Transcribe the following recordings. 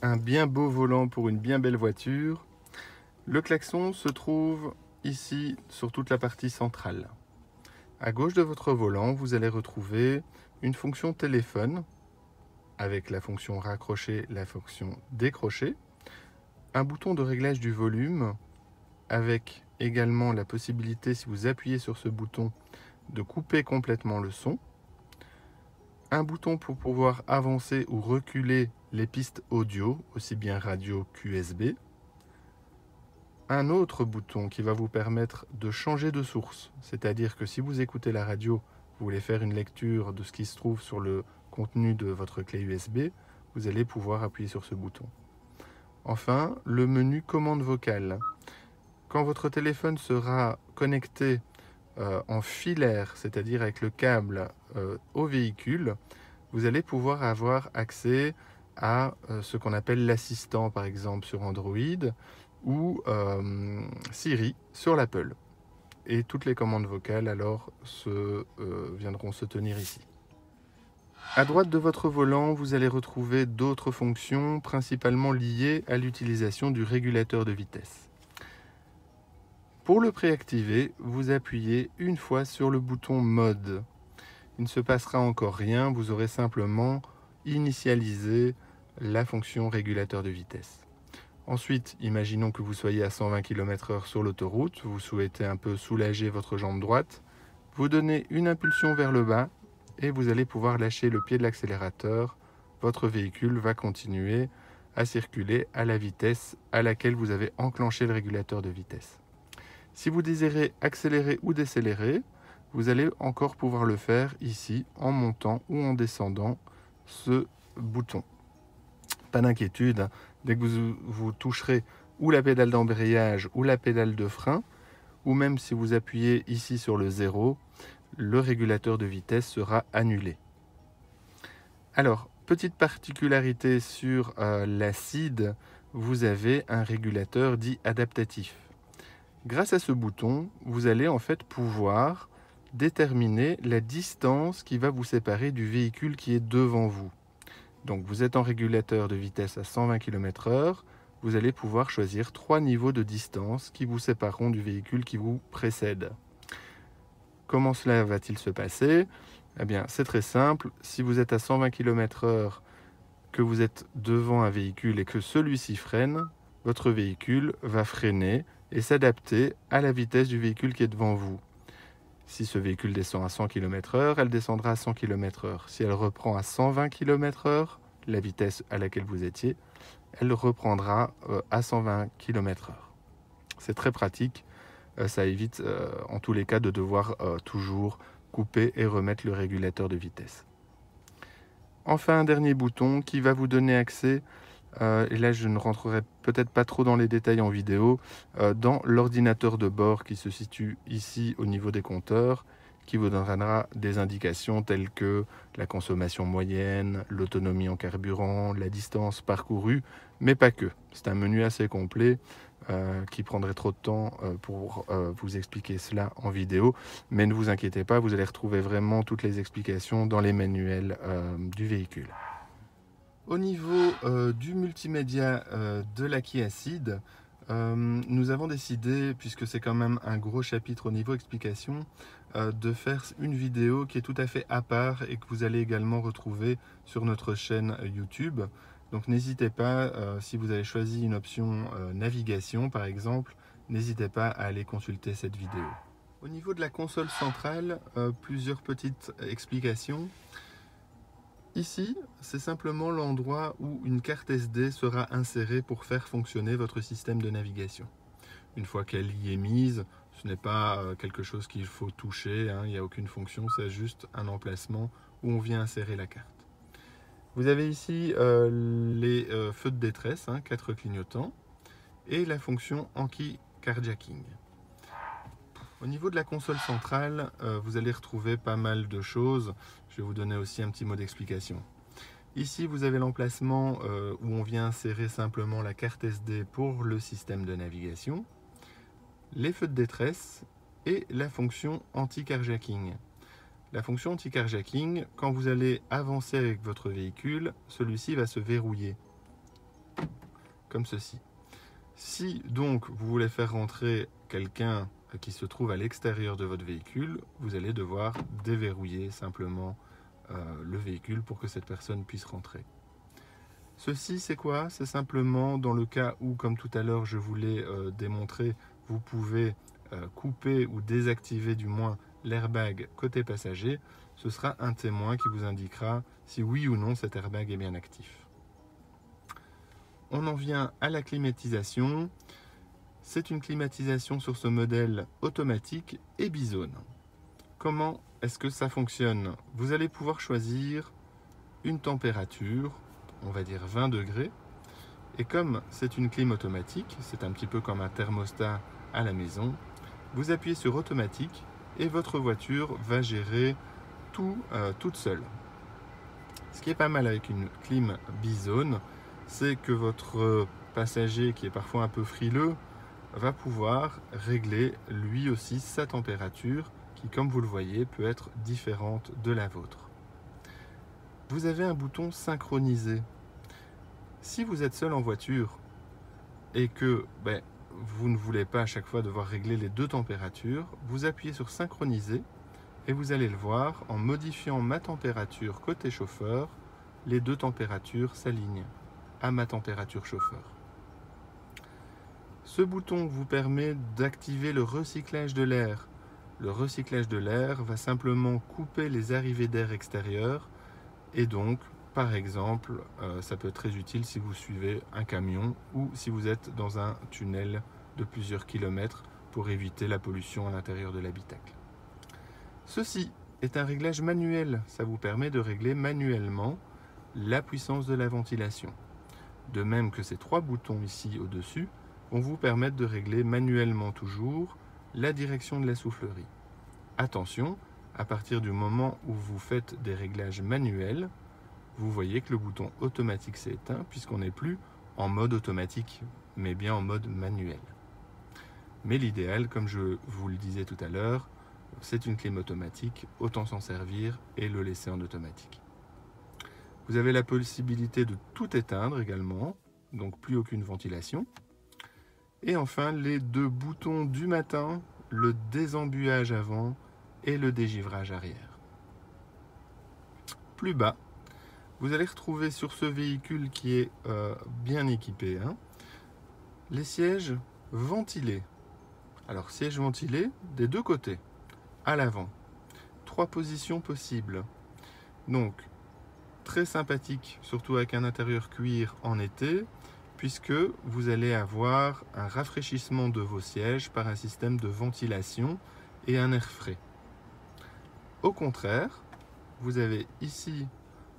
un bien beau volant pour une bien belle voiture. Le klaxon se trouve ici sur toute la partie centrale. À gauche de votre volant, vous allez retrouver une fonction téléphone avec la fonction raccrocher, la fonction décrocher, un bouton de réglage du volume avec également la possibilité, si vous appuyez sur ce bouton, de couper complètement le son, un bouton pour pouvoir avancer ou reculer les pistes audio, aussi bien radio qu'USB, un autre bouton qui va vous permettre de changer de source, c'est-à-dire que si vous écoutez la radio, vous voulez faire une lecture de ce qui se trouve sur le contenu de votre clé USB, vous allez pouvoir appuyer sur ce bouton. Enfin, le menu commande vocale. Quand votre téléphone sera connecté en filaire, c'est-à-dire avec le câble au véhicule, vous allez pouvoir avoir accès à ce qu'on appelle l'assistant, par exemple sur Android, ou Siri sur l'Apple. Et toutes les commandes vocales alors viendront se tenir ici. À droite de votre volant, vous allez retrouver d'autres fonctions, principalement liées à l'utilisation du régulateur de vitesse. Pour le préactiver, vous appuyez une fois sur le bouton mode. Il ne se passera encore rien, vous aurez simplement initialisé la fonction régulateur de vitesse. Ensuite, imaginons que vous soyez à 120 km/h sur l'autoroute, vous souhaitez un peu soulager votre jambe droite, vous donnez une impulsion vers le bas et vous allez pouvoir lâcher le pied de l'accélérateur. Votre véhicule va continuer à circuler à la vitesse à laquelle vous avez enclenché le régulateur de vitesse. Si vous désirez accélérer ou décélérer, vous allez encore pouvoir le faire ici en montant ou en descendant ce bouton. Pas d'inquiétude, dès que vous toucherez ou la pédale d'embrayage ou la pédale de frein, ou même si vous appuyez ici sur le 0, le régulateur de vitesse sera annulé. Alors, petite particularité sur la SID, vous avez un régulateur dit adaptatif. Grâce à ce bouton, vous allez en fait pouvoir déterminer la distance qui va vous séparer du véhicule qui est devant vous. Donc vous êtes en régulateur de vitesse à 120 km/h, vous allez pouvoir choisir 3 niveaux de distance qui vous sépareront du véhicule qui vous précède. Comment cela va-t-il se passer ? Eh bien, c'est très simple. Si vous êtes à 120 km/h, que vous êtes devant un véhicule et que celui-ci freine, votre véhicule va freiner et s'adapter à la vitesse du véhicule qui est devant vous. Si ce véhicule descend à 100 km/h, elle descendra à 100 km/h. Si elle reprend à 120 km/h, la vitesse à laquelle vous étiez, elle reprendra à 120 km/h. C'est très pratique, ça évite en tous les cas de devoir toujours couper et remettre le régulateur de vitesse. Enfin, un dernier bouton qui va vous donner accès, et là je ne rentrerai peut-être pas trop dans les détails en vidéo, dans l'ordinateur de bord qui se situe ici au niveau des compteurs, qui vous donnera des indications telles que la consommation moyenne, l'autonomie en carburant, la distance parcourue, mais pas que. C'est un menu assez complet qui prendrait trop de temps pour vous expliquer cela en vidéo, mais ne vous inquiétez pas, vous allez retrouver vraiment toutes les explications dans les manuels du véhicule. Au niveau du multimédia de la Kia Ceed, nous avons décidé, puisque c'est quand même un gros chapitre au niveau explication, de faire une vidéo qui est tout à fait à part et que vous allez également retrouver sur notre chaîne YouTube. Donc n'hésitez pas, si vous avez choisi une option navigation par exemple, n'hésitez pas à aller consulter cette vidéo. Au niveau de la console centrale, plusieurs petites explications. Ici, c'est simplement l'endroit où une carte SD sera insérée pour faire fonctionner votre système de navigation. Une fois qu'elle y est mise, ce n'est pas quelque chose qu'il faut toucher, hein, il n'y a aucune fonction, c'est juste un emplacement où on vient insérer la carte. Vous avez ici les feux de détresse, 4 clignotants, et la fonction anti-carjacking. Au niveau de la console centrale, vous allez retrouver pas mal de choses. Je vais vous donner aussi un petit mot d'explication. Ici, vous avez l'emplacement où on vient insérer simplement la carte SD pour le système de navigation, les feux de détresse et la fonction anti-carjacking. La fonction anti-carjacking, quand vous allez avancer avec votre véhicule, celui-ci va se verrouiller. comme ceci. Si donc vous voulez faire rentrer quelqu'un qui se trouve à l'extérieur de votre véhicule, vous allez devoir déverrouiller simplement le véhicule pour que cette personne puisse rentrer. Ceci, c'est quoi? C'est simplement dans le cas où, comme tout à l'heure, je vous l'ai démontré, vous pouvez couper ou désactiver du moins l'airbag côté passager. Ce sera un témoin qui vous indiquera si oui ou non cet airbag est bien actif. On en vient à la climatisation. C'est une climatisation sur ce modèle automatique et bizone. Comment est-ce que ça fonctionne? Vous allez pouvoir choisir une température, on va dire 20 degrés. Et comme c'est une clim automatique, c'est un petit peu comme un thermostat à la maison, vous appuyez sur automatique et votre voiture va gérer tout toute seule. Ce qui est pas mal avec une clim bizone, c'est que votre passager qui est parfois un peu frileux va pouvoir régler lui aussi sa température qui, comme vous le voyez, peut être différente de la vôtre. Vous avez un bouton synchronisé. Si vous êtes seul en voiture et que vous ne voulez pas à chaque fois devoir régler les deux températures, vous appuyez sur synchroniser et vous allez le voir, en modifiant ma température côté chauffeur, les deux températures s'alignent à ma température chauffeur. Ce bouton vous permet d'activer le recyclage de l'air. Le recyclage de l'air va simplement couper les arrivées d'air extérieur et donc, par exemple, ça peut être très utile si vous suivez un camion ou si vous êtes dans un tunnel de plusieurs kilomètres pour éviter la pollution à l'intérieur de l'habitacle. Ceci est un réglage manuel. Ça vous permet de régler manuellement la puissance de la ventilation. De même que ces trois boutons ici au-dessus vont vous permettre de régler manuellement toujours la direction de la soufflerie. Attention, à partir du moment où vous faites des réglages manuels, vous voyez que le bouton automatique s'est éteint puisqu'on n'est plus en mode automatique, mais bien en mode manuel. Mais l'idéal, comme je vous le disais tout à l'heure, c'est une clim automatique, autant s'en servir et le laisser en automatique. Vous avez la possibilité de tout éteindre également, donc plus aucune ventilation. Et enfin, les deux boutons du matin, le désembuage avant et le dégivrage arrière. Plus bas, vous allez retrouver sur ce véhicule qui est bien équipé, les sièges ventilés. Alors, sièges ventilés des deux côtés, à l'avant. 3 positions possibles. Donc, très sympathique, surtout avec un intérieur cuir en été, puisque vous allez avoir un rafraîchissement de vos sièges par un système de ventilation et un air frais. Au contraire, vous avez ici,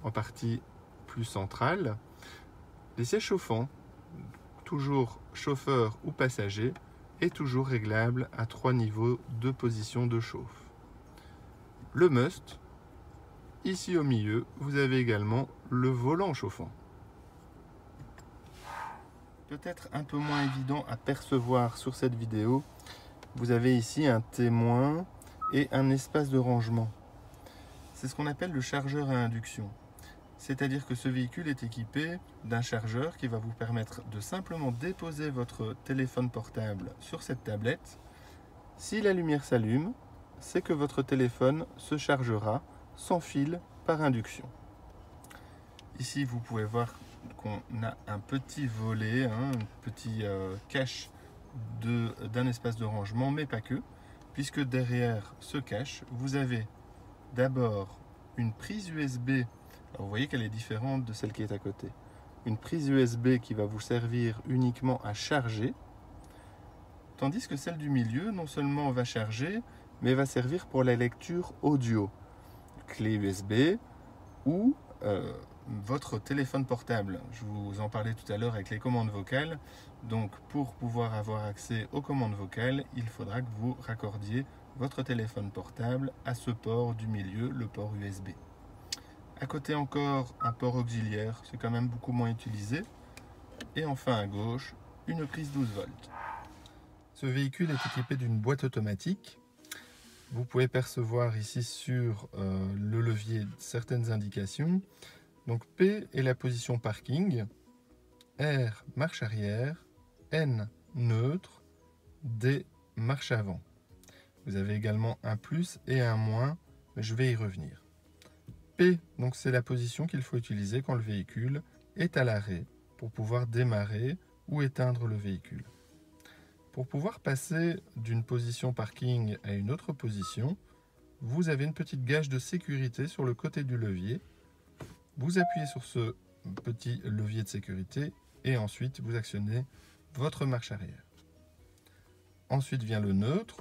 en partie plus centrale, les sièges chauffants, toujours chauffeur ou passager, et toujours réglables à 3 niveaux de position de chauffe. Le must, ici au milieu, vous avez également le volant chauffant. Peut-être un peu moins évident à percevoir sur cette vidéo, vous avez ici un témoin et un espace de rangement. C'est ce qu'on appelle le chargeur à induction. C'est-à-dire que ce véhicule est équipé d'un chargeur qui va vous permettre de simplement déposer votre téléphone portable sur cette tablette. Si la lumière s'allume, c'est que votre téléphone se chargera sans fil par induction. Ici, vous pouvez voir qu'on a un petit volet, un petit cache d'un espace de rangement, mais pas que, puisque derrière ce cache, vous avez d'abord une prise USB. Alors vous voyez qu'elle est différente de celle qui est à côté. Une prise USB qui va vous servir uniquement à charger, tandis que celle du milieu non seulement va charger, mais va servir pour la lecture audio. Clé USB ou votre téléphone portable. Je vous en parlais tout à l'heure avec les commandes vocales. Donc pour pouvoir avoir accès aux commandes vocales, il faudra que vous raccordiez votre téléphone portable à ce port du milieu, le port USB. À côté encore un port auxiliaire, c'est quand même beaucoup moins utilisé. Et enfin à gauche, une prise 12 volts. Ce véhicule est équipé d'une boîte automatique. Vous pouvez percevoir ici sur le levier certaines indications. Donc P est la position parking R, marche arrière, N, neutre, D, marche avant. Vous avez également un plus et un moins, mais je vais y revenir. P, donc c'est la position qu'il faut utiliser quand le véhicule est à l'arrêt pour pouvoir démarrer ou éteindre le véhicule. Pour pouvoir passer d'une position parking à une autre position, vous avez une petite gage de sécurité sur le côté du levier. Vous appuyez sur ce petit levier de sécurité et ensuite vous actionnez votre marche arrière. Ensuite vient le neutre,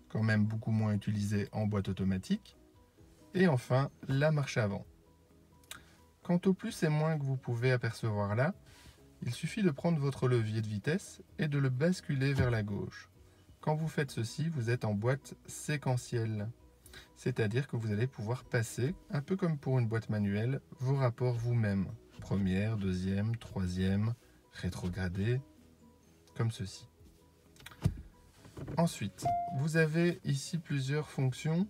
quand même beaucoup moins utilisé en boîte automatique. Et enfin, la marche avant. Quant au plus et moins que vous pouvez apercevoir là, il suffit de prendre votre levier de vitesse et de le basculer vers la gauche. Quand vous faites ceci, vous êtes en boîte séquentielle. C'est-à-dire que vous allez pouvoir passer, un peu comme pour une boîte manuelle, vos rapports vous-même. Première, deuxième, troisième, rétrogradé, comme ceci. Ensuite, vous avez ici plusieurs fonctions.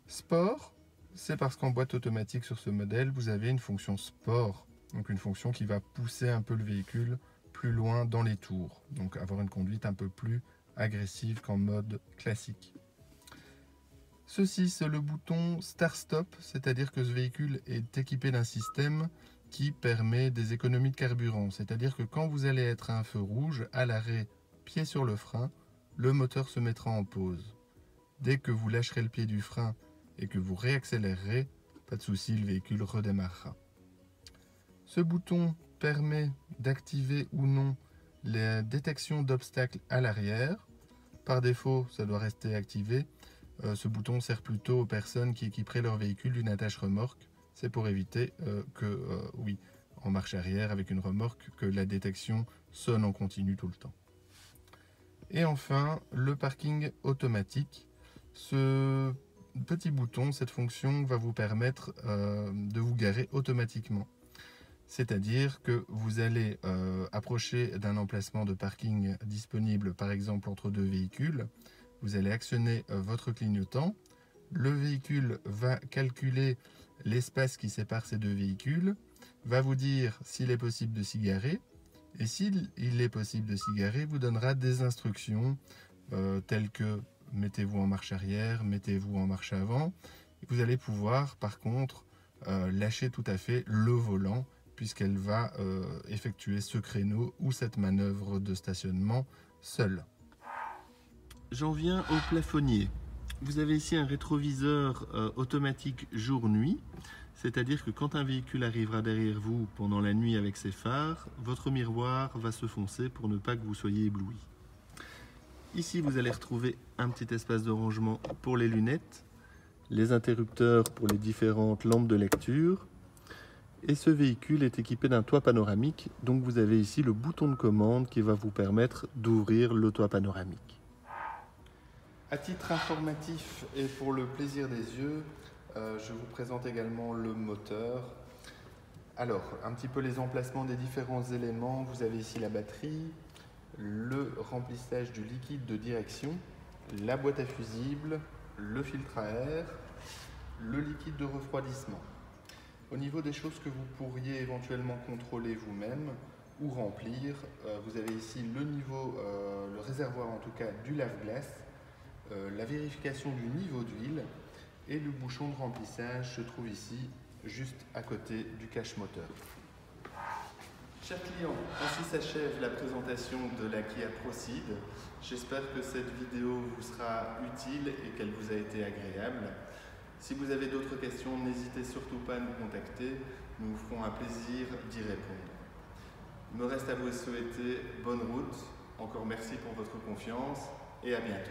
Sport, c'est parce qu'en boîte automatique sur ce modèle, vous avez une fonction sport. Donc une fonction qui va pousser un peu le véhicule plus loin dans les tours. Donc avoir une conduite un peu plus agressive qu'en mode classique. Ceci, c'est le bouton Start-Stop, c'est-à-dire que ce véhicule est équipé d'un système qui permet des économies de carburant. C'est-à-dire que quand vous allez être à un feu rouge, à l'arrêt, pied sur le frein, le moteur se mettra en pause. Dès que vous lâcherez le pied du frein et que vous réaccélérerez, pas de souci, le véhicule redémarrera. Ce bouton permet d'activer ou non la détection d'obstacles à l'arrière. Par défaut, ça doit rester activé. Ce bouton sert plutôt aux personnes qui équiperaient leur véhicule d'une attache remorque. C'est pour éviter oui, en marche arrière avec une remorque, que la détection sonne en continu tout le temps. Et enfin, le parking automatique. Ce petit bouton, cette fonction va vous permettre de vous garer automatiquement. C'est-à-dire que vous allez approcher d'un emplacement de parking disponible, par exemple entre deux véhicules. Vous allez actionner votre clignotant. Le véhicule va calculer l'espace qui sépare ces deux véhicules, va vous dire s'il est possible de s'y garer. Et s'il est possible de s'y garer, vous donnera des instructions telles que mettez-vous en marche arrière, mettez-vous en marche avant. Vous allez pouvoir par contre lâcher tout à fait le volant puisqu'elle va effectuer ce créneau ou cette manœuvre de stationnement seule. J'en viens au plafonnier. Vous avez ici un rétroviseur automatique jour-nuit, c'est-à-dire que quand un véhicule arrivera derrière vous pendant la nuit avec ses phares, votre miroir va se foncer pour ne pas que vous soyez ébloui. Ici, vous allez retrouver un petit espace de rangement pour les lunettes, les interrupteurs pour les différentes lampes de lecture. Et ce véhicule est équipé d'un toit panoramique, donc vous avez ici le bouton de commande qui va vous permettre d'ouvrir le toit panoramique. À titre informatif et pour le plaisir des yeux, je vous présente également le moteur. Alors, un petit peu les emplacements des différents éléments. Vous avez ici la batterie, le remplissage du liquide de direction, la boîte à fusibles, le filtre à air, le liquide de refroidissement. Au niveau des choses que vous pourriez éventuellement contrôler vous-même ou remplir, vous avez ici le niveau, le réservoir en tout cas du lave-glace, la vérification du niveau d'huile et le bouchon de remplissage se trouve ici, juste à côté du cache-moteur. Chers clients, ainsi s'achève la présentation de la Kia Proceed. J'espère que cette vidéo vous sera utile et qu'elle vous a été agréable. Si vous avez d'autres questions, n'hésitez surtout pas à nous contacter. Nous vous ferons un plaisir d'y répondre. Il me reste à vous souhaiter bonne route. Encore merci pour votre confiance et à bientôt.